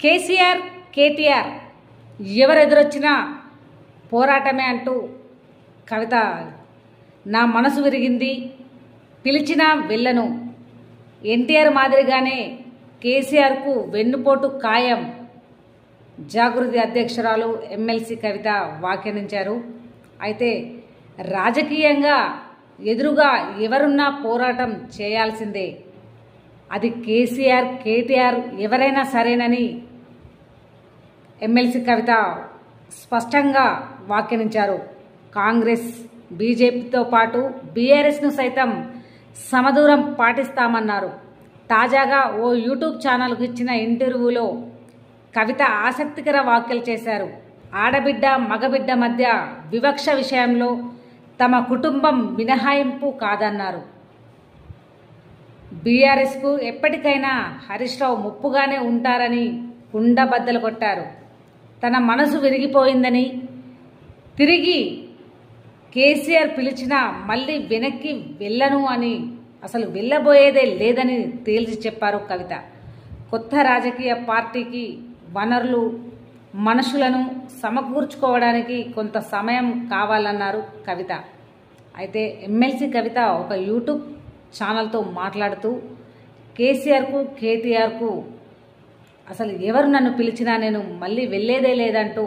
కేసీఆర్ కేటీఆర్ ఎవరెదురొచ్చినా పోరాటమే అంటూ కవిత నా మనసు విరిగింది, పిలిచినా వెళ్ళను, ఎన్టీఆర్ మాదిరిగానే కేసీఆర్కు వెన్నుపోటు ఖాయం జాగృతి అధ్యక్షురాలు ఎమ్మెల్సీ కవిత వ్యాఖ్యానించారు. అయితే రాజకీయంగా ఎదురుగా ఎవరున్నా పోరాటం చేయాల్సిందే, అది కేసీఆర్ కేటీఆర్ ఎవరైనా సరేనని ఎమ్మెల్సీ కవిత స్పష్టంగా వ్యాఖ్యానించారు. కాంగ్రెస్ బీజేపీతో పాటు బీఆర్ఎస్ను సైతం సమదూరం పాటిస్తామన్నారు. తాజాగా ఓ యూట్యూబ్ ఛానల్కు ఇచ్చిన ఇంటర్వ్యూలో కవిత ఆసక్తికర వ్యాఖ్యలు చేశారు. ఆడబిడ్డ మగబిడ్డ మధ్య వివక్ష విషయంలో తమ కుటుంబం మినహాయింపు కాదన్నారు. బీఆర్ఎస్కు ఎప్పటికైనా హరీష్ రావు ముప్పుగానే ఉంటారని కుండబద్దలు కొట్టారు. తన మనసు విరిగిపోయిందని, తిరిగి కేసీఆర్ పిలిచినా మళ్ళీ వెనక్కి వెళ్ళను అని, అసలు వెళ్ళబోయేదే లేదని తేల్చి చెప్పారు కవిత. కొత్త రాజకీయ పార్టీకి వనరులు మనుషులను సమకూర్చుకోవడానికి కొంత సమయం కావాలన్నారు కవిత. అయితే ఎమ్మెల్సీ కవిత ఒక యూట్యూబ్ ఛానల్తో మాట్లాడుతూ కేసీఆర్కు కేటీఆర్కు అసలు ఎవరు నన్ను పిలిచినా నేను మళ్ళీ వెళ్ళేదే లేదంటూ